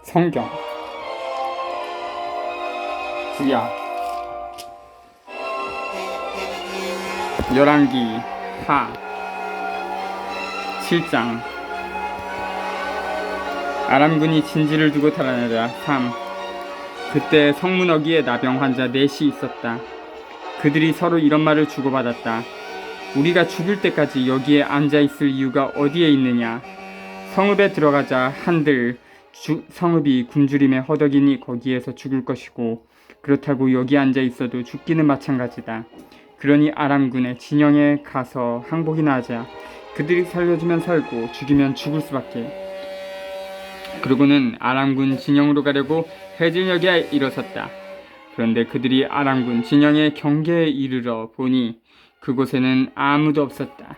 성경 구약 열왕기 하 7장 아람군이 진지를 두고 달아나자 3. 그때 성문어귀에 나병 환자 넷이 있었다. 그들이 서로 이런 말을 주고받았다. 우리가 죽을 때까지 여기에 앉아있을 이유가 어디에 있느냐. 성읍에 들어가자 한들 성읍이 굶주림에 허덕이니 거기에서 죽을 것이고, 그렇다고 여기 앉아있어도 죽기는 마찬가지다. 그러니 아람군의 진영에 가서 항복이나 하자. 그들이 살려주면 살고 죽이면 죽을 수밖에. 그러고는 아람군 진영으로 가려고 해질녘에 일어섰다. 그런데 그들이 아람군 진영의 경계에 이르러 보니 그곳에는 아무도 없었다.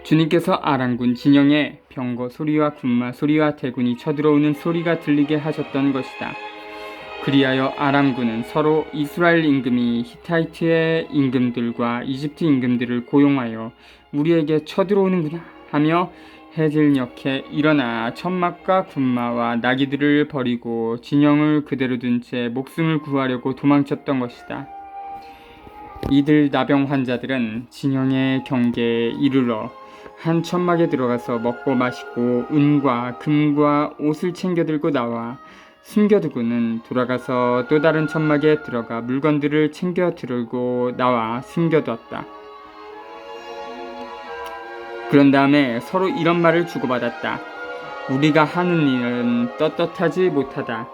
주님께서 아람군 진영에 병거 소리와 군마 소리와 대군이 쳐들어오는 소리가 들리게 하셨던 것이다. 그리하여 아람군은 서로 이스라엘 임금이 히타이트의 임금들과 이집트 임금들을 고용하여 우리에게 쳐들어오는구나 하며 해질녘에 일어나 천막과 군마와 나귀들을 버리고 진영을 그대로 둔 채 목숨을 구하려고 도망쳤던 것이다. 이들 나병 환자들은 진영의 경계에 이르러 한 천막에 들어가서 먹고 마시고 은과 금과 옷을 챙겨들고 나와 숨겨두고는 돌아가서 또 다른 천막에 들어가 물건들을 챙겨 들고 나와 숨겨두었다. 그런 다음에 서로 이런 말을 주고받았다. 우리가 하는 일은 떳떳하지 못하다.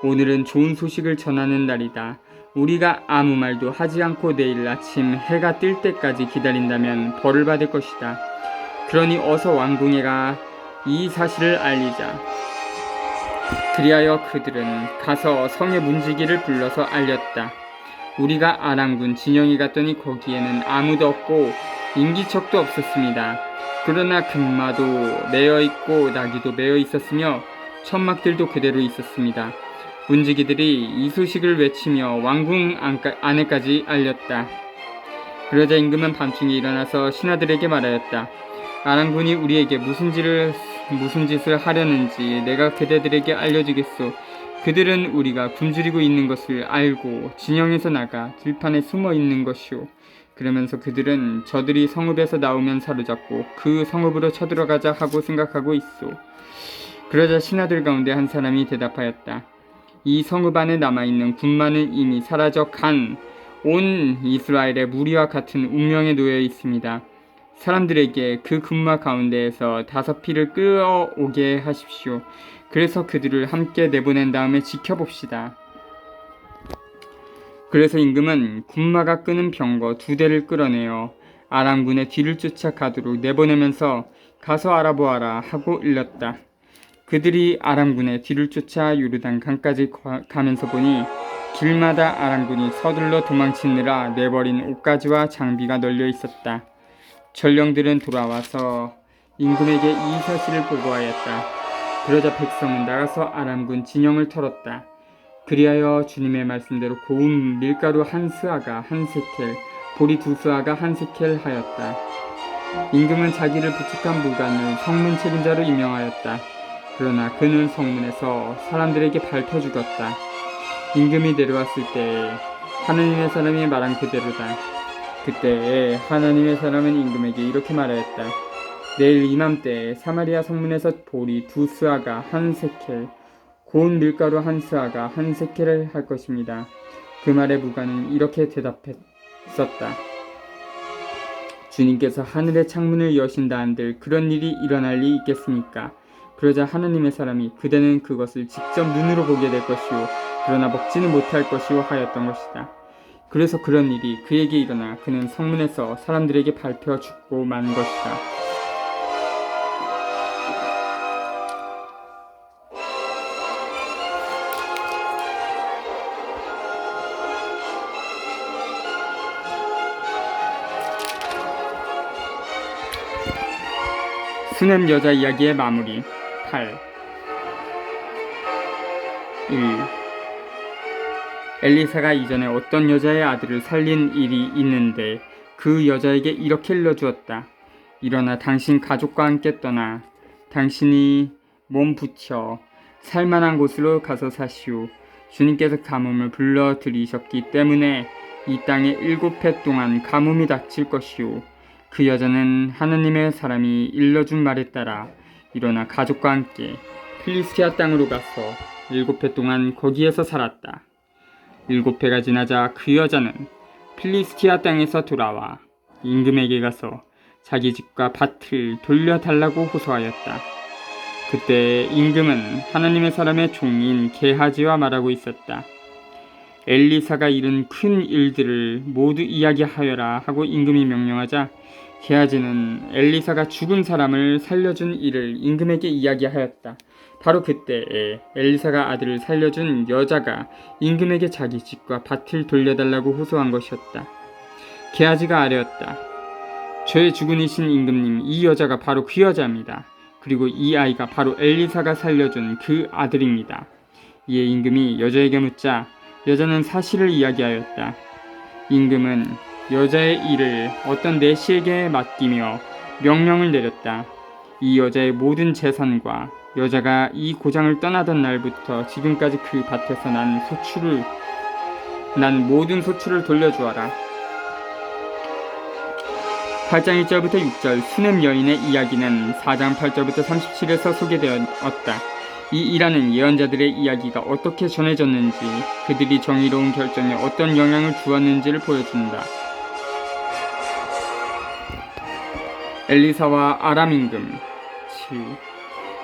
오늘은 좋은 소식을 전하는 날이다. 우리가 아무 말도 하지 않고 내일 아침 해가 뜰 때까지 기다린다면 벌을 받을 것이다. 그러니 어서 왕궁에 가 이 사실을 알리자. 그리하여 그들은 가서 성의 문지기를 불러서 알렸다. 우리가 아람군 진영에 갔더니 거기에는 아무도 없고 인기척도 없었습니다. 그러나 금마도 메어있고 나귀도 메어 있었으며 천막들도 그대로 있었습니다. 문지기들이 이 소식을 외치며 왕궁 안에까지 알렸다. 그러자 임금은 밤중에 일어나서 신하들에게 말하였다. 아람군이 우리에게 무슨 짓을 하려는지 내가 그대들에게 알려주겠소. 그들은 우리가 굶주리고 있는 것을 알고 진영에서 나가 들판에 숨어 있는 것이오. 그러면서 그들은 저들이 성읍에서 나오면 사로잡고 그 성읍으로 쳐들어가자 하고 생각하고 있소. 그러자 신하들 가운데 한 사람이 대답하였다. 이 성읍 안에 남아있는 군마는 이미 사라져 간 온 이스라엘의 무리와 같은 운명에 놓여 있습니다. 사람들에게 그 군마 가운데에서 5피를 끌어오게 하십시오. 그래서 그들을 함께 내보낸 다음에 지켜봅시다. 그래서 임금은 군마가 끄는 병거 2대를 끌어내어 아람군의 뒤를 쫓아가도록 내보내면서 가서 알아보아라 하고 일렀다. 그들이 아람군의 뒤를 쫓아 요르단 강까지 가면서 보니 길마다 아람군이 서둘러 도망치느라 내버린 옷가지와 장비가 널려 있었다. 전령들은 돌아와서 임금에게 이 사실을 보고하였다. 그러자 백성은 나가서 아람군 진영을 털었다. 그리하여 주님의 말씀대로 고운 밀가루 1스아가 1세켈, 보리 2스아가 1세켈 하였다. 임금은 자기를 부축한 무관을 성문 책임자로 임명하였다. 그러나 그는 성문에서 사람들에게 밟혀 죽었다. 임금이 내려왔을 때 하느님의 사람이 말한 그대로다. 그때 하나님의 사람은 임금에게 이렇게 말하였다. 내일 이맘때 사마리아 성문에서 보리 2스아가 1세켈, 고운 밀가루 1스아가 1세켈을 할 것입니다. 그 말에 무관은 이렇게 대답했었다. 주님께서 하늘의 창문을 여신다 한들 그런 일이 일어날 리 있겠습니까? 그러자 하나님의 사람이 그대는 그것을 직접 눈으로 보게 될 것이요 그러나 먹지는 못할 것이요 하였던 것이다. 그래서 그런 일이 그에게 일어나 그는 성문에서 사람들에게 밟혀 죽고 만 것이다. 수넴 여자 이야기의 마무리 8. 1. 엘리사가 이전에 어떤 여자의 아들을 살린 일이 있는데 그 여자에게 이렇게 일러주었다. 일어나 당신 가족과 함께 떠나 당신이 몸 붙여 살만한 곳으로 가서 사시오. 주님께서 가뭄을 불러들이셨기 때문에 이 땅에 7해 동안 가뭄이 닥칠 것이오. 그 여자는 하나님의 사람이 일러준 말에 따라 일어나 가족과 함께 필리스티아 땅으로 가서 7해 동안 거기에서 살았다. 7해가 지나자 그 여자는 필리스티아 땅에서 돌아와 임금에게 가서 자기 집과 밭을 돌려달라고 호소하였다. 그때 임금은 하나님의 사람의 종인 게하지와 말하고 있었다. 엘리사가 이룬 큰 일들을 모두 이야기하여라 하고 임금이 명령하자 게하지는 엘리사가 죽은 사람을 살려준 일을 임금에게 이야기하였다. 바로 그때에 엘리사가 아들을 살려준 여자가 임금에게 자기 집과 밭을 돌려달라고 호소한 것이었다. 게하지가 아뢰었다. 저의 주군이신 임금님, 이 여자가 바로 그 여자입니다. 그리고 이 아이가 바로 엘리사가 살려준 그 아들입니다. 이에 임금이 여자에게 묻자 여자는 사실을 이야기하였다. 임금은 여자의 일을 어떤 내시에게 맡기며 명령을 내렸다. 이 여자의 모든 재산과 여자가 이 고장을 떠나던 날부터 지금까지 그 밭에서 난 모든 소출을 돌려주어라. 8장 1절부터 6절 수넴 여인의 이야기는 4장 8절부터 37에서 소개되었다. 이 일하는 예언자들의 이야기가 어떻게 전해졌는지, 그들이 정의로운 결정에 어떤 영향을 주었는지를 보여준다. 엘리사와 아람 임금.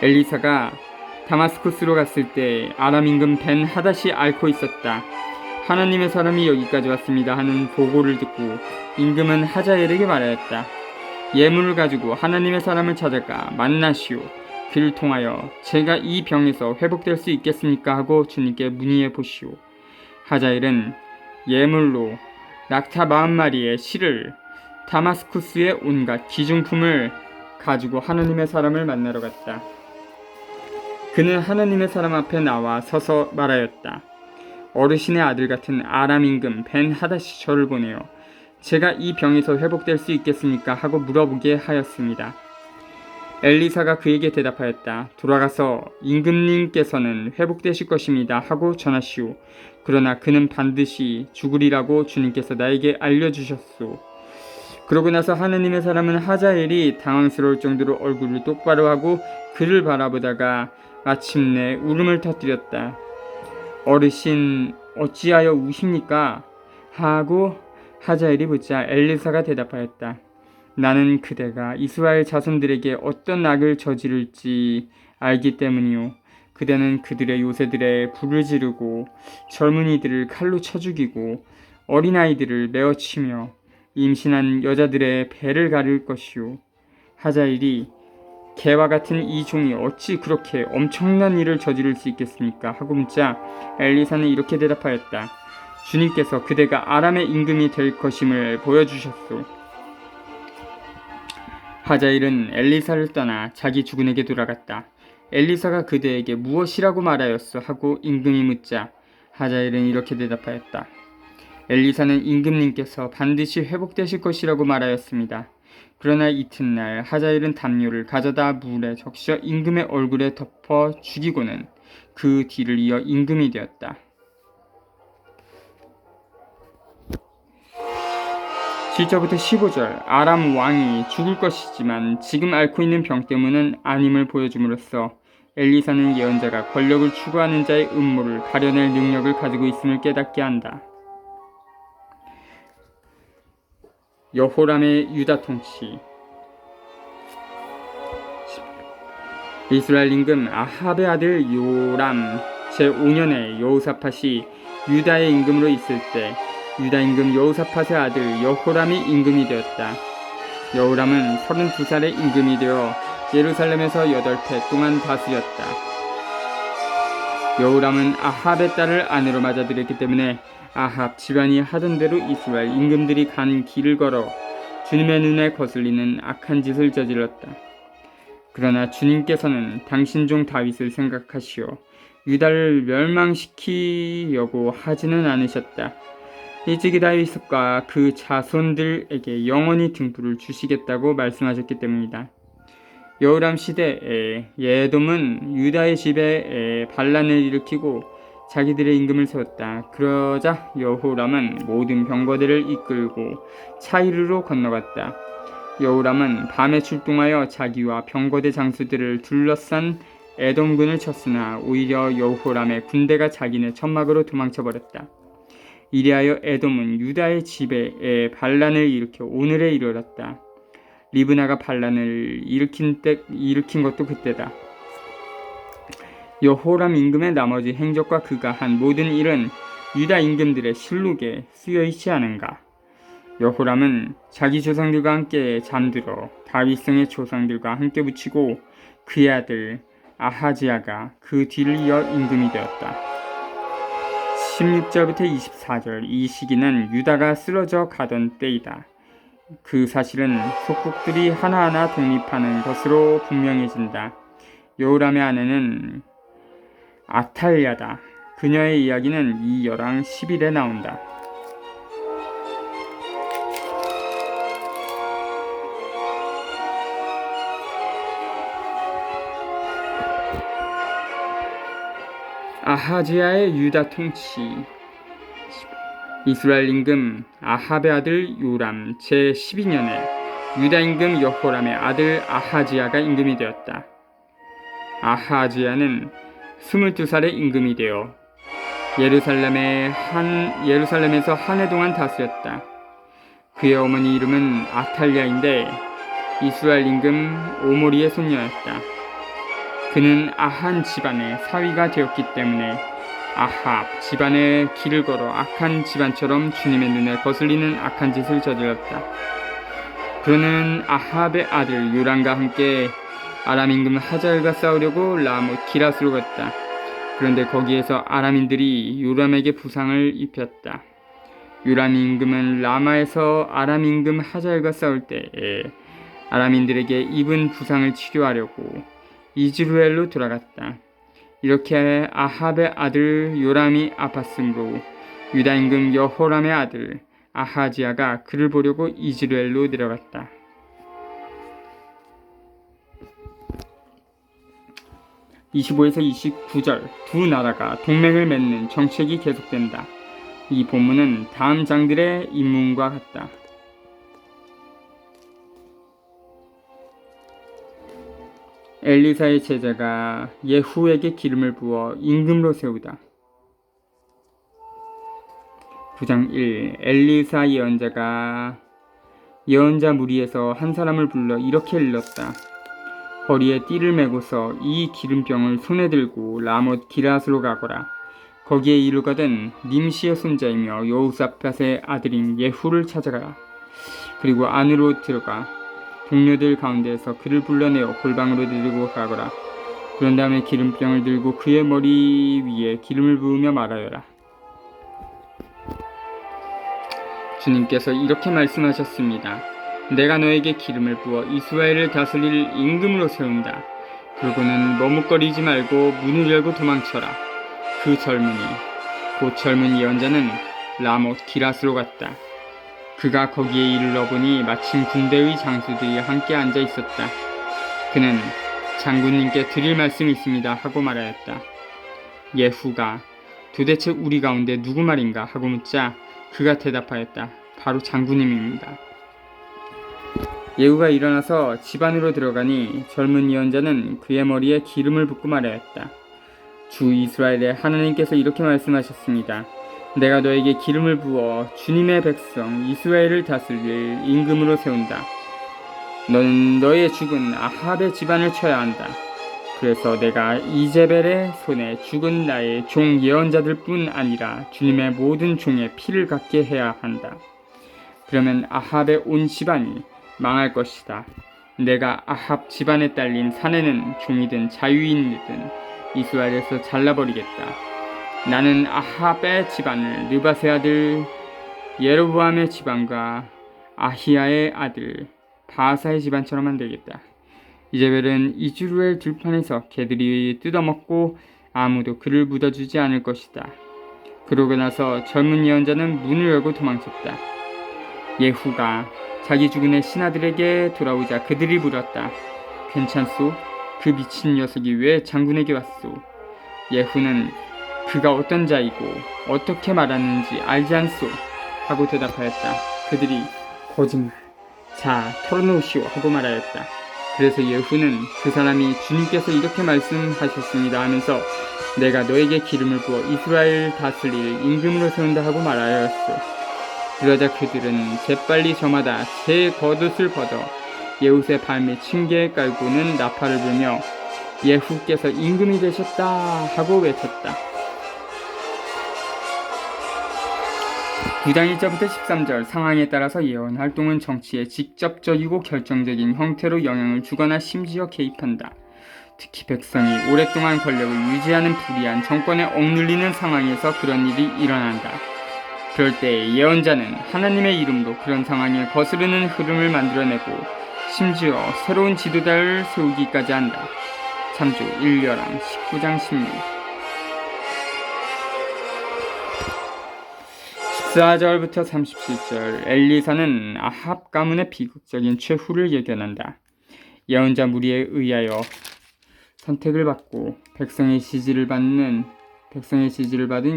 엘리사가 다마스쿠스로 갔을 때 아람 임금 벤 하닷이 앓고 있었다. 하나님의 사람이 여기까지 왔습니다 하는 보고를 듣고 임금은 하자엘에게 말하였다. 예물을 가지고 하나님의 사람을 찾아가 만나시오. 그를 통하여 제가 이 병에서 회복될 수 있겠습니까 하고 주님께 문의해 보시오. 하자엘은 예물로 낙타 40마리의 실을 다마스쿠스의 온갖 기중품을 가지고 하나님의 사람을 만나러 갔다. 그는 하나님의 사람 앞에 나와 서서 말하였다. 어르신의 아들 같은 아람 임금 벤 하닷이 저를 보내어 제가 이 병에서 회복될 수 있겠습니까 하고 물어보게 하였습니다. 엘리사가 그에게 대답하였다. 돌아가서 임금님께서는 회복되실 것입니다 하고 전하시오. 그러나 그는 반드시 죽으리라고 주님께서 나에게 알려주셨소. 그러고 나서 하나님의 사람은 하자엘이 당황스러울 정도로 얼굴을 똑바로 하고 그를 바라보다가 마침내 울음을 터뜨렸다. 어르신, 어찌하여 우십니까? 하고 하자엘이 묻자 엘리사가 대답하였다. 나는 그대가 이스라엘 자손들에게 어떤 악을 저지를지 알기 때문이요. 그대는 그들의 요새들에 불을 지르고 젊은이들을 칼로 쳐 죽이고 어린아이들을 메어 치며 임신한 여자들의 배를 가릴 것이요. 하자엘이 개와 같은 이 종이 어찌 그렇게 엄청난 일을 저지를 수 있겠습니까? 하고 묻자 엘리사는 이렇게 대답하였다. 주님께서 그대가 아람의 임금이 될 것임을 보여주셨소. 하자엘은 엘리사를 떠나 자기 주군에게 돌아갔다. 엘리사가 그대에게 무엇이라고 말하였소? 하고 임금이 묻자 하자엘은 이렇게 대답하였다. 엘리사는 임금님께서 반드시 회복되실 것이라고 말하였습니다. 그러나 이튿날 하자엘은 담요를 가져다 물에 적셔 임금의 얼굴에 덮어 죽이고는 그 뒤를 이어 임금이 되었다. 7절부터 15절 아람 왕이 죽을 것이지만 지금 앓고 있는 병 때문은 아님을 보여줌으로써 엘리사는 예언자가 권력을 추구하는 자의 음모를 가려낼 능력을 가지고 있음을 깨닫게 한다. 여호람의 유다 통치. 이스라엘 임금 아합의 아들 요람 제5년에 여호사밧이 유다의 임금으로 있을 때 유다 임금 여호사밧의 아들 여호람이 임금이 되었다. 여호람은 32살의 임금이 되어 예루살렘에서 8해 동안 다스렸다. 여호람은 아합의 딸을 아내로 맞아들였기 때문에 아합 집안이 하던 대로 이스라엘 임금들이 간 길을 걸어 주님의 눈에 거슬리는 악한 짓을 저질렀다. 그러나 주님께서는 당신 종 다윗을 생각하시어 유다를 멸망시키려고 하지는 않으셨다. 일찍이 다윗과 그 자손들에게 영원히 등불을 주시겠다고 말씀하셨기 때문이다. 여호람 시대에 에돔은 유다의 집에 반란을 일으키고 자기들의 임금을 세웠다. 그러자 여호람은 모든 병거들을 이끌고 차이르로 건너갔다. 여호람은 밤에 출동하여 자기와 병거대 장수들을 둘러싼 에돔군을 쳤으나 오히려 여호람의 군대가 자기네 천막으로 도망쳐버렸다. 이리하여 에돔은 유다의 집에 반란을 일으켜 오늘에 이르렀다. 리브나가 반란을 일으킨 것도 그때다. 여호람 임금의 나머지 행적과 그가 한 모든 일은 유다 임금들의 실록에 쓰여있지 않은가. 여호람은 자기 조상들과 함께 잠들어 다윗성의 조상들과 함께 붙이고 그의 아들 아하지야가 그 뒤를 이어 임금이 되었다. 16절부터 24절, 이 시기는 유다가 쓰러져 가던 때이다. 그 사실은 속국들이 하나하나 독립하는 것으로 분명해진다. 여호람의 아내는 아탈랴다. 그녀의 이야기는 이 열왕 10일에 나온다. 아하지야의 유다 통치. 이스라엘 임금 아합의 아들 요람 제12년에 유다 임금 여호람의 아들 아하지야가 임금이 되었다. 아하지야는 22살의 임금이 되어 예루살렘에서 한 해 동안 다스렸다. 그의 어머니 이름은 아탈랴인데 이스라엘 임금 오므리의 손녀였다. 그는 아한 집안의 사위가 되었기 때문에 아합 집안의 길을 걸어 악한 집안처럼 주님의 눈에 거슬리는 악한 짓을 저질렀다. 그는 아합의 아들 요람과 함께 아람 임금 하자엘과 싸우려고 라못 기라스로 갔다. 그런데 거기에서 아람인들이 요람에게 부상을 입혔다. 요람 임금은 라마에서 아람 임금 하자엘과 싸울 때에 아람인들에게 입은 부상을 치료하려고 이즈루엘로 돌아갔다. 이렇게 아합의 아들 요람이 아팠으므로 유다 임금 여호람의 아들 아하지야가 그를 보려고 이즈루엘로 내려갔다. 25에서 29절, 두 나라가 동맹을 맺는 정책이 계속된다. 이 본문은 다음 장들의 인문과 같다. 엘리사의 제자가 예후에게 기름을 부어 임금으로 세우다. 9장 1. 엘리사 예언자가 예언자 무리에서 한 사람을 불러 이렇게 일렀다. 허리에 띠를 메고서 이 기름병을 손에 들고 라못 기라스로 가거라. 거기에 이르거든 님시의 손자이며 여호사밧의 아들인 예후를 찾아가라. 그리고 안으로 들어가 동료들 가운데에서 그를 불러내어 골방으로 데리고 가거라. 그런 다음에 기름병을 들고 그의 머리 위에 기름을 부으며 말하여라. 주님께서 이렇게 말씀하셨습니다. 내가 너에게 기름을 부어 이스라엘을 다스릴 임금으로 세운다. 그러고는 머뭇거리지 말고 문을 열고 도망쳐라. 그 젊은이, 곧 젊은 예언자는 라못 기라스로 갔다. 그가 거기에 이르러 보니 마침 군대의 장수들이 함께 앉아 있었다. 그는 장군님께 드릴 말씀이 있습니다 하고 말하였다. 예후가 도대체 우리 가운데 누구 말인가 하고 묻자 그가 대답하였다. 바로 장군님입니다. 예후가 일어나서 집 안으로 들어가니 젊은 예언자는 그의 머리에 기름을 붓고 말하였다. 주 이스라엘의 하나님께서 이렇게 말씀하셨습니다. 내가 너에게 기름을 부어 주님의 백성 이스라엘을 다스릴 임금으로 세운다. 너는 너의 죽은 아합의 집안을 쳐야 한다. 그래서 내가 이제벨의 손에 죽은 나의 종 예언자들 뿐 아니라 주님의 모든 종의 피를 갖게 해야 한다. 그러면 아합의 온 집안이 망할 것이다. 내가 아합 집안에 딸린 사내는 종이든 자유인이든 이스라엘에서 잘라버리겠다. 나는 아합의 집안을 느밧의 아들 예로보암의 집안과 아히야의 아들 바하사의 집안처럼 만들겠다. 이제벨은 이즈루엘 들판에서 개들이 뜯어먹고 아무도 그를 묻어주지 않을 것이다. 그러고 나서 젊은 예언자는 문을 열고 도망쳤다. 예후가 자기 죽은 의 신하들에게 돌아오자 그들이 물었다. 괜찮소? 그 미친 녀석이 왜 장군에게 왔소? 예후는 그가 어떤 자이고 어떻게 말하는지 알지 않소? 하고 대답하였다. 그들이 거짓말. 자, 털어놓으시오 하고 말하였다. 그래서 예후는 그 사람이 주님께서 이렇게 말씀하셨습니다 하면서 내가 너에게 기름을 부어 이스라엘 다스릴 임금으로 세운다 하고 말하였소. 그러자 그들은 재빨리 저마다 제 겉옷을 벗어 예후의 발에 층계에 깔고는 나팔을 불며 예후께서 임금이 되셨다 하고 외쳤다. 9장 1절부터 13절 상황에 따라서 예언 활동은 정치에 직접적이고 결정적인 형태로 영향을 주거나 심지어 개입한다. 특히 백성이 오랫동안 권력을 유지하는 불의한 정권에 억눌리는 상황에서 그런 일이 일어난다. 그럴 때 예언자는 하나님의 이름으로 그런 상황에 거스르는 흐름을 만들어내고 심지어 새로운 지도자를 세우기까지 한다. 참조 1여람 19장 16. 14절부터 37절 엘리사는 아합 가문의 비극적인 최후를 예견한다. 예언자 무리에 의하여 선택을 받고 백성의 지지를 받은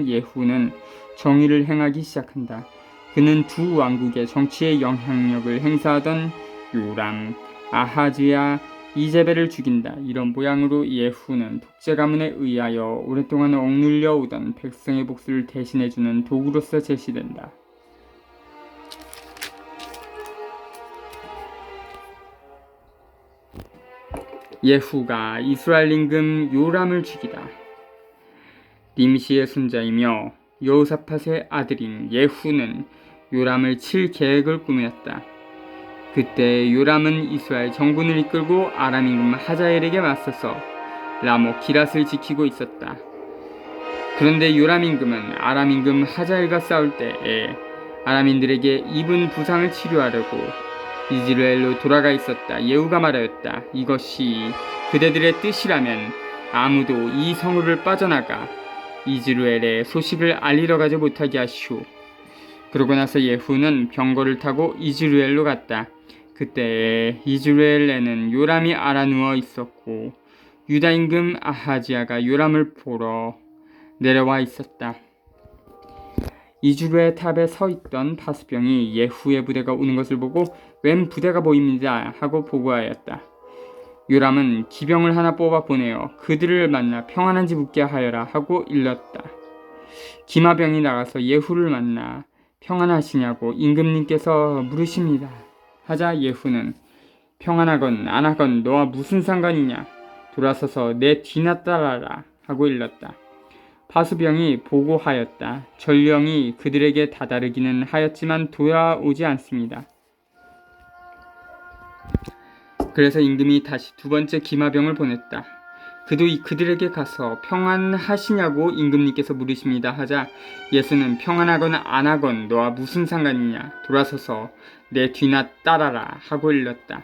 예후는 정의를 행하기 시작한다. 그는 두 왕국의 정치에 영향력을 행사하던 요람, 아하즈야, 이제벨을 죽인다. 이런 모양으로 예후는 독재 가문에 의하여 오랫동안 억눌려 오던 백성의 복수를 대신해주는 도구로서 제시된다. 예후가 이스라엘 임금 요람을 죽이다. 님시의 손자이며 여호사밧의 아들인 예후는 요람을 칠 계획을 꾸몄다. 그때 요람은 이스라엘 정군을 이끌고 아람 임금 하자엘에게 맞서서 라모 기랏을 지키고 있었다. 그런데 요람 임금은 아람 임금 하자엘과 싸울 때에 아람인들에게 입은 부상을 치료하려고 이즈라엘로 돌아가 있었다. 예후가 말하였다. 이것이 그대들의 뜻이라면 아무도 이 성읍을 빠져나가 이즈라엘의 소식을 알리러 가지 못하게 하시오. 그러고 나서 예후는 병거를 타고 이즈라엘로 갔다. 그때 이즈라엘에는 요람이 알아누워 있었고 유다 임금 아하지야가 요람을 보러 내려와 있었다. 이즈라엘 탑에 서 있던 바수병이 예후의 부대가 오는 것을 보고 웬 부대가 보입니다 하고 보고하였다. 요람은 기병을 하나 뽑아 보내어 그들을 만나 평안한지 묻게 하여라 하고 일렀다. 기마병이 나가서 예후를 만나 평안하시냐고 임금님께서 물으십니다 하자 예후는 평안하건 안하건 너와 무슨 상관이냐, 돌아서서 내 뒤나 따라라 하고 일렀다. 바수병이 보고하였다. 전령이 그들에게 다다르기는 하였지만 돌아오지 않습니다. 그래서 임금이 다시 두 번째 기마병을 보냈다. 그도 그들에게 가서 평안하시냐고 임금님께서 물으십니다 하자 예수는 평안하건 안하건 너와 무슨 상관이냐, 돌아서서 내 뒤나 따라라 하고 일렀다.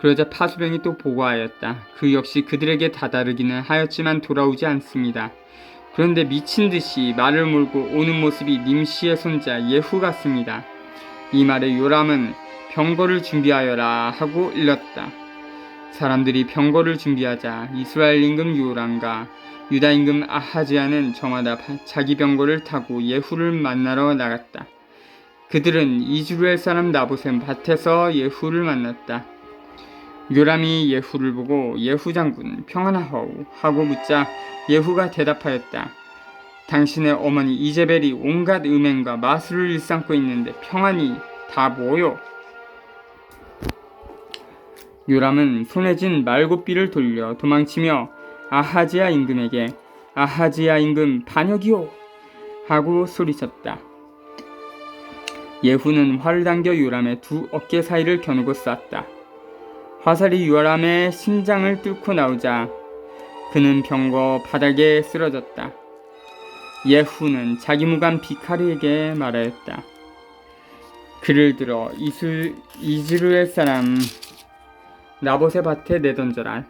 그러자 파수병이 또 보고하였다. 그 역시 그들에게 다다르기는 하였지만 돌아오지 않습니다. 그런데 미친 듯이 말을 몰고 오는 모습이 님시의 손자 예후 같습니다. 이 말에 요람은 병거를 준비하여라 하고 일렀다. 사람들이 병거를 준비하자 이스라엘 임금 요람과 유다 임금 아하지야는 저마다 자기 병거를 타고 예후를 만나러 나갔다. 그들은 이즈라엘 사람 나봇의 밭에서 예후를 만났다. 요람이 예후를 보고 예후 장군 평안하오 하고 묻자 예후가 대답하였다. 당신의 어머니 이제벨이 온갖 음행과 마술을 일삼고 있는데 평안이 다 뭐요? 요람은 손에 쥔 말곶비를 돌려 도망치며 아하지야 임금에게 아하지야 임금 반역이오 하고 소리쳤다. 예후는 활을 당겨 요람의 두 어깨 사이를 겨누고 쐈다. 화살이 요람의 심장을 뚫고 나오자 그는 병거 바닥에 쓰러졌다. 예후는 자기 무관 비카리에게 말하였다. 그를 들어 이스라엘 사람 나봇의 밭에 내던져라.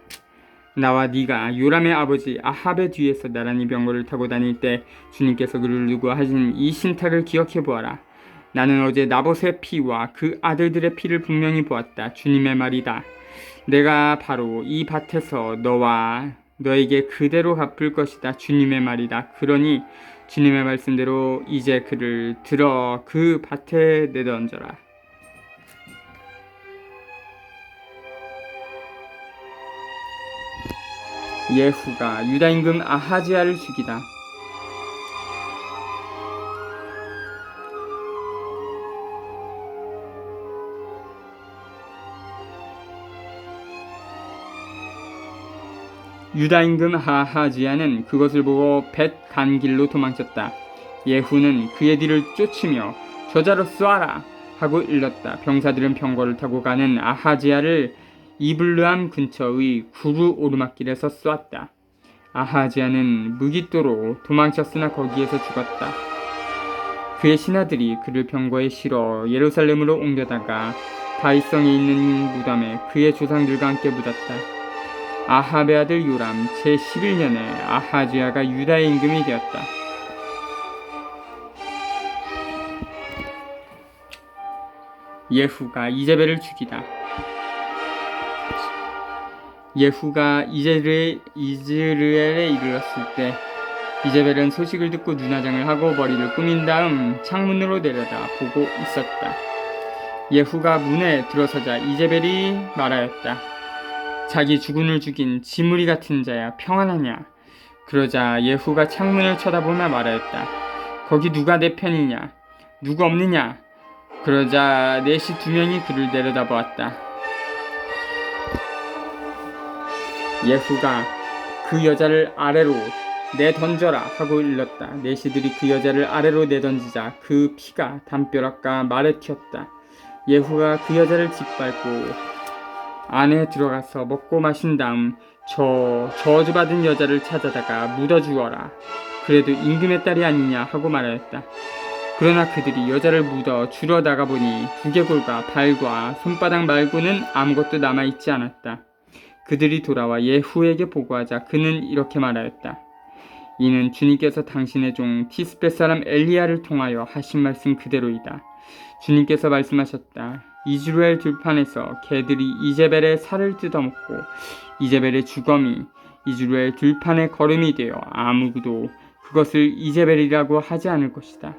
나와 네가 요람의 아버지 아합의 뒤에서 나란히 병거를 타고 다닐 때 주님께서 그를 두고 하신 이 신탁을 기억해 보아라. 나는 어제 나봇의 피와 그 아들들의 피를 분명히 보았다. 주님의 말이다. 내가 바로 이 밭에서 너와 너에게 그대로 갚을 것이다. 주님의 말이다. 그러니 주님의 말씀대로 이제 그를 들어 그 밭에 내던져라. 예후가 유다 임금 아하지야를 죽이다. 유다 임금 아하지야는 그것을 보고 벳 간 길로 도망쳤다. 예후는 그의 뒤를 쫓으며 저자로 쏘아라 하고 일렀다. 병사들은 병거를 타고 가는 아하지야를 이블르암 근처의 구루 오르막길에서 쏘았다. 아하지야는 무기또로 도망쳤으나 거기에서 죽었다. 그의 신하들이 그를 병거에 실어 예루살렘으로 옮겨다가 다윗성에 있는 무덤에 그의 조상들과 함께 묻었다. 아합의 아들 요람 제11년에 아하지야가 유다의 임금이 되었다. 예후가 이제벨을 죽이다. 예후가 이즈르엘에 이르렀을 때 이제벨은 소식을 듣고 눈화장을 하고 머리를 꾸민 다음 창문으로 내려다 보고 있었다. 예후가 문에 들어서자 이제벨이 말하였다. 자기 주군을 죽인 지무리 같은 자야, 평안하냐? 그러자 예후가 창문을 쳐다보며 말하였다. 거기 누가 내 편이냐? 누구 없느냐? 그러자 넷이 2명이 그를 내려다보았다. 예후가 그 여자를 아래로 내던져라 하고 일렀다. 내시들이 그 여자를 아래로 내던지자 그 피가 담벼락과 말에 튀었다. 예후가 그 여자를 짓밟고 안에 들어가서 먹고 마신 다음 저주받은 여자를 찾아다가 묻어주어라. 그래도 임금의 딸이 아니냐 하고 말하였다. 그러나 그들이 여자를 묻어 주러 나가보니 두개골과 발과 손바닥 말고는 아무것도 남아있지 않았다. 그들이 돌아와 예후에게 보고하자 그는 이렇게 말하였다. 이는 주님께서 당신의 종 티스벳 사람 엘리야를 통하여 하신 말씀 그대로이다. 주님께서 말씀하셨다. 이스라엘 들판에서 개들이 이제벨의 살을 뜯어먹고 이제벨의 주검이 이스라엘 들판의 거름이 되어 아무도 그것을 이제벨이라고 하지 않을 것이다.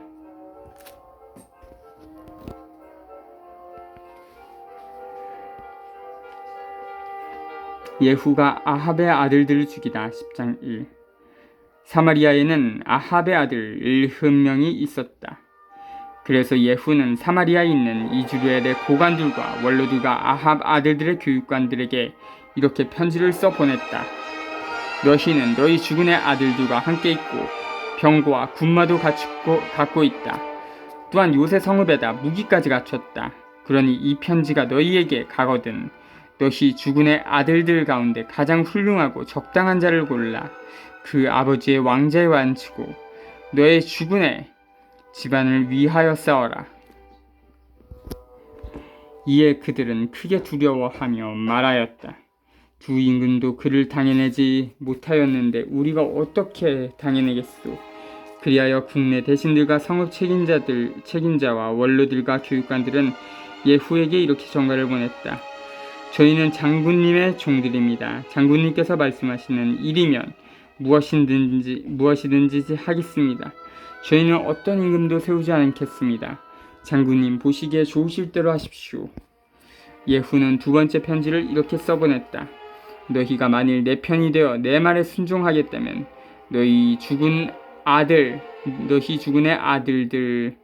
예후가 아합의 아들들을 죽이다. 10장 1. 사마리아에는 아합의 아들 일흠명이 있었다. 그래서 예후는 사마리아에 있는 이즈라엘의 고관들과 원로들과 아합 아들들의 교육관들에게 이렇게 편지를 써 보냈다. 너희는 너희 주군의 아들들과 함께 있고 병거와 군마도 갖고 있다. 또한 요새 성읍에다 무기까지 갖췄다. 그러니 이 편지가 너희에게 가거든 너희 주군의 아들들 가운데 가장 훌륭하고 적당한 자를 골라 그 아버지의 왕자에 앉히고 너의 주군의 집안을 위하여 싸워라. 이에 그들은 크게 두려워하며 말하였다. 두 임금도 그를 당해내지 못하였는데 우리가 어떻게 당해내겠소? 그리하여 국내 대신들과 성읍 책임자와 원로들과 교육관들은 예후에게 이렇게 전가를 보냈다. 저희는 장군님의 종들입니다. 장군님께서 말씀하시는 일이면 무엇이든지 하겠습니다. 저희는 어떤 임금도 세우지 않겠습니다. 장군님 보시기에 좋으실 대로 하십시오. 예후는 2번째 편지를 이렇게 써보냈다. 너희가 만일 내 편이 되어 내 말에 순종하겠다면 너희 주군의 아들들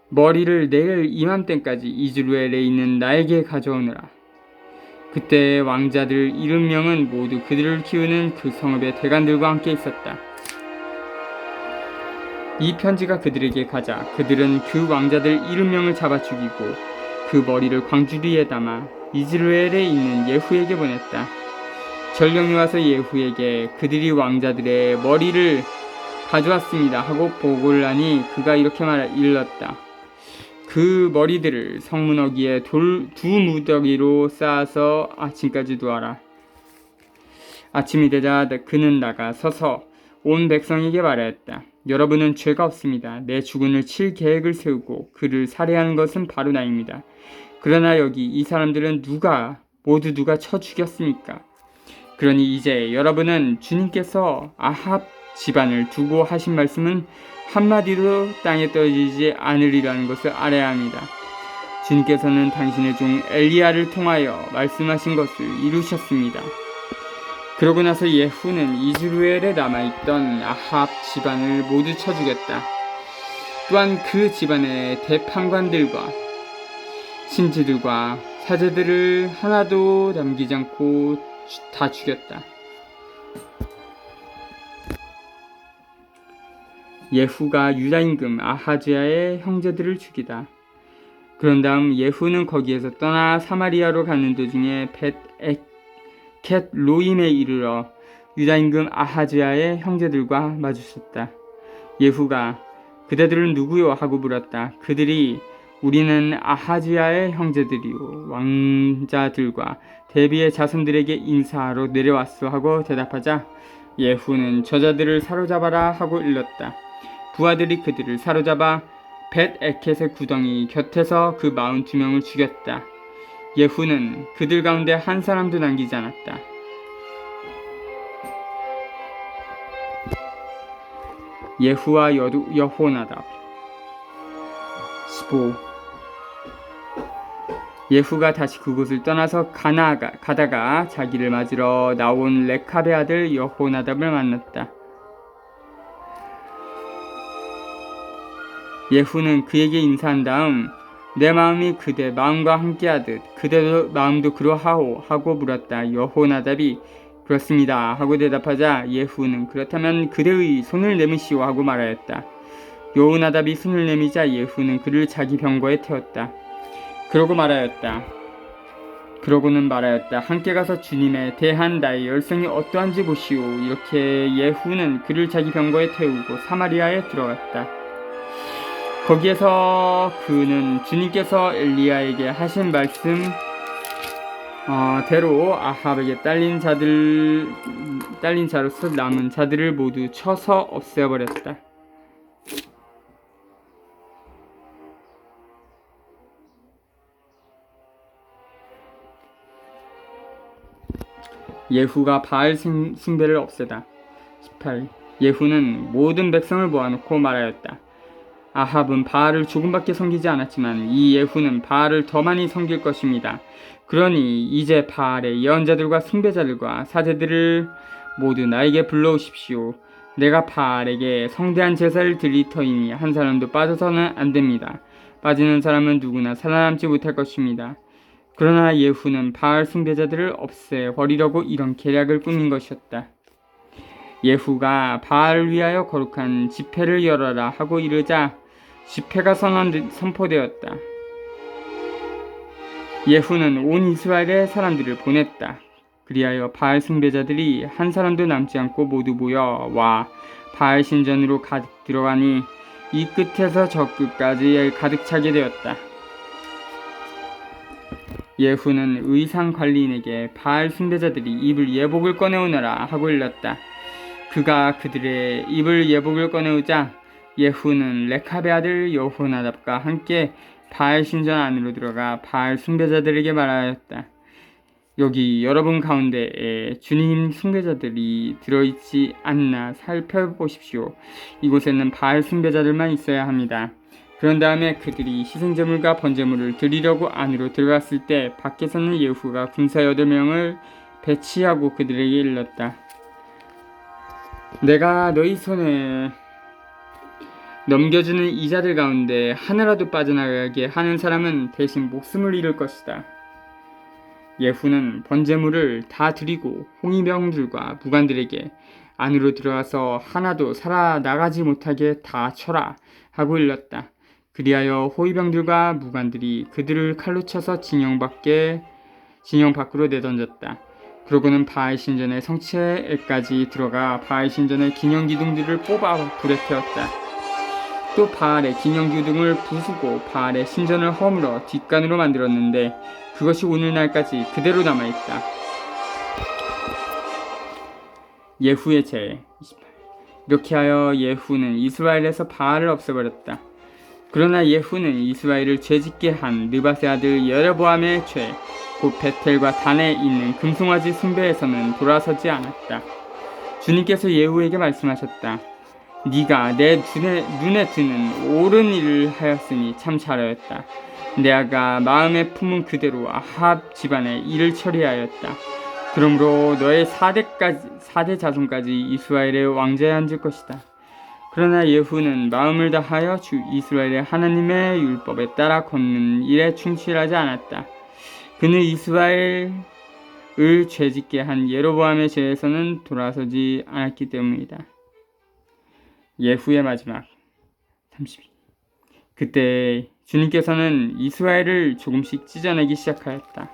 머리를 내일 이맘때까지 이스라엘에 있는 나에게 가져오느라. 그때 왕자들 70명은 모두 그들을 키우는 그 성읍의 대관들과 함께 있었다. 이 편지가 그들에게 가자 그들은 그 왕자들 70명을 잡아 죽이고 그 머리를 광주리에 담아 이스라엘에 있는 예후에게 보냈다. 전령이 와서 예후에게 그들이 왕자들의 머리를 가져왔습니다 하고 보고를 하니 그가 이렇게 일렀다. 그 머리들을 성문어기에 두 무더기로 쌓아서 아침까지 두어라. 아침이 되자 그는 나가 서서 온 백성에게 말하였다. 여러분은 죄가 없습니다. 내 주군을 칠 계획을 세우고 그를 살해하는 것은 바로 나입니다. 그러나 여기 이 사람들은 누가 모두 누가 쳐 죽였습니까? 그러니 이제 여러분은 주님께서 아합 집안을 두고 하신 말씀은 한마디로 땅에 떨어지지 않으리라는 것을 알아야 합니다. 주님께서는 당신의 종 엘리야를 통하여 말씀하신 것을 이루셨습니다. 그러고 나서 예후는 이스라엘에 남아있던 아합 집안을 모두 쳐 죽였다. 또한 그 집안의 대판관들과 신지들과 사제들을 하나도 남기지 않고 다 죽였다. 예후가 유다 임금 아하즈야의 형제들을 죽이다. 그런 다음 예후는 거기에서 떠나 사마리아로 가는 도중에 벳 로임에 이르러 유다 임금 아하즈야의 형제들과 마주쳤다. 예후가 그대들은 누구요? 하고 물었다. 그들이 우리는 아하즈야의 형제들이요 왕자들과 대비의 자손들에게 인사하러 내려왔소 하고 대답하자 예후는 저자들을 사로잡아라 하고 일렀다. 부하들이 그들을 사로잡아 벳에켓의 구덩이 곁에서 그 42명을 죽였다. 예후는 그들 가운데 한 사람도 남기지 않았다. 예후와 여호나답 15. 예후가 다시 그곳을 떠나서 가다가 자기를 맞으러 나온 레캅의 아들 여호나답을 만났다. 예후는 그에게 인사한 다음 내 마음이 그대 마음과 함께하듯 그대 마음도 그러하오 하고 물었다. 여호나답이 그렇습니다 하고 대답하자 예후는 그렇다면 그대의 손을 내미시오 하고 말하였다. 여호나답이 손을 내미자 예후는 그를 자기 병거에 태웠다. 그러고는 말하였다. 함께 가서 주님에 대한 나의 열성이 어떠한지 보시오. 이렇게 예후는 그를 자기 병거에 태우고 사마리아에 들어갔다. 거기에서 그는 주님께서 엘리야에게 하신 말씀 대로 아합에게 딸린 자로서 남은 자들을 모두 쳐서 없애버렸다. 예후가 바알 숭배를 없애다. 18. 예후는 모든 백성을 모아놓고 말하였다. 아합은 바알을 조금밖에 섬기지 않았지만 이 예후는 바알을 더 많이 섬길 것입니다. 그러니 이제 바알의 예언자들과 숭배자들과 사제들을 모두 나에게 불러오십시오. 내가 바알에게 성대한 제사를 드릴 터이니 한 사람도 빠져서는 안 됩니다. 빠지는 사람은 누구나 살아남지 못할 것입니다. 그러나 예후는 바알 숭배자들을 없애버리려고 이런 계략을 꾸민 것이었다. 예후가 바알을 위하여 거룩한 집회를 열어라 하고 이르자 집회가 선포되었다. 예후는 온 이스라엘의 사람들을 보냈다. 그리하여 바알 숭배자들이 한 사람도 남지 않고 모두 모여와 바알 신전으로 가득 들어가니 이 끝에서 저 끝까지 가득 차게 되었다. 예후는 의상 관리인에게 바알 숭배자들이 입을 예복을 꺼내오너라 하고 일렀다. 그가 그들의 입을 예복을 꺼내오자 예후는 레캅의 아들 여호나답과 함께 바알 신전 안으로 들어가 바알 숭배자들에게 말하였다. 여기 여러분 가운데에 주님 숭배자들이 들어있지 않나 살펴보십시오. 이곳에는 바알 숭배자들만 있어야 합니다. 그런 다음에 그들이 희생제물과 번제물을 드리려고 안으로 들어갔을 때 밖에서는 예후가 군사 8명을 배치하고 그들에게 일렀다. 내가 너희 손에 넘겨주는 이 자들 가운데 하나라도 빠져나가게 하는 사람은 대신 목숨을 잃을 것이다. 예후는 번제물을 다 드리고 홍위병들과 무관들에게 안으로 들어가서 하나도 살아나가지 못하게 다 쳐라 하고 일렀다. 그리하여 호위병들과 무관들이 그들을 칼로 쳐서 진영 밖으로 내던졌다. 그러고는 바알 신전의 성체에까지 들어가 바알 신전의 기념 기둥들을 뽑아 불에 태웠다. 또 바알의 기념 기둥을 부수고 바알의 신전을 허물어 뒷간으로 만들었는데 그것이 오늘날까지 그대로 남아있다. 예후의 죄 28. 이렇게 하여 예후는 이스라엘에서 바알을 없애버렸다. 그러나 예후는 이스라엘을 죄짓게 한 느밧의 아들 여로보암의 죄, 곧 베텔과 단에 있는 금송아지 숭배에서는 돌아서지 않았다. 주님께서 예후에게 말씀하셨다. 네가 내 눈에 드는 옳은 일을 하였으니 참 잘하였다. 내가 마음에 품은 그대로 아합 집안의 일을 처리하였다. 그러므로 너의 4대 자손까지 이스라엘의 왕자에 앉을 것이다. 그러나 예후는 마음을 다하여 주 이스라엘의 하나님의 율법에 따라 걷는 일에 충실하지 않았다. 그는 이스라엘을 죄짓게 한 여로보암의 죄에서는 돌아서지 않았기 때문이다. 예후의 마지막 32. 그때 주님께서는 이스라엘을 조금씩 찢어내기 시작하였다.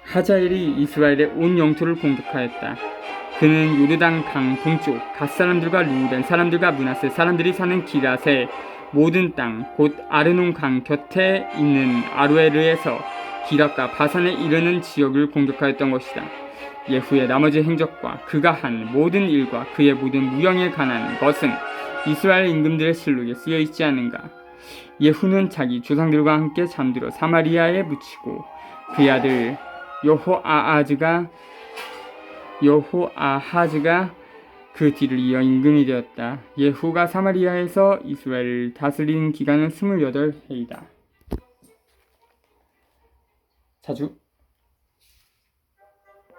하자엘이 이스라엘의 온 영토를 공격하였다. 그는 요르단 강 동쪽 갓 사람들과 루벤 사람들과 므낫세 사람들이 사는 기랏의 모든 땅 곧 아르논 강 곁에 있는 아로에르에서 기랏과 바산에 이르는 지역을 공격하였던 것이다. 예후의 나머지 행적과 그가 한 모든 일과 그의 모든 무용에 관한 것은 이스라엘 임금들의 실록에 쓰여 있지 않은가. 예후는 자기 조상들과 함께 잠들어 사마리아에 묻히고 그의 아들 여호아하즈가 그 뒤를 이어 임금이 되었다. 예후가 사마리아에서 이스라엘을 다스리는 기간은 28해이다. 자주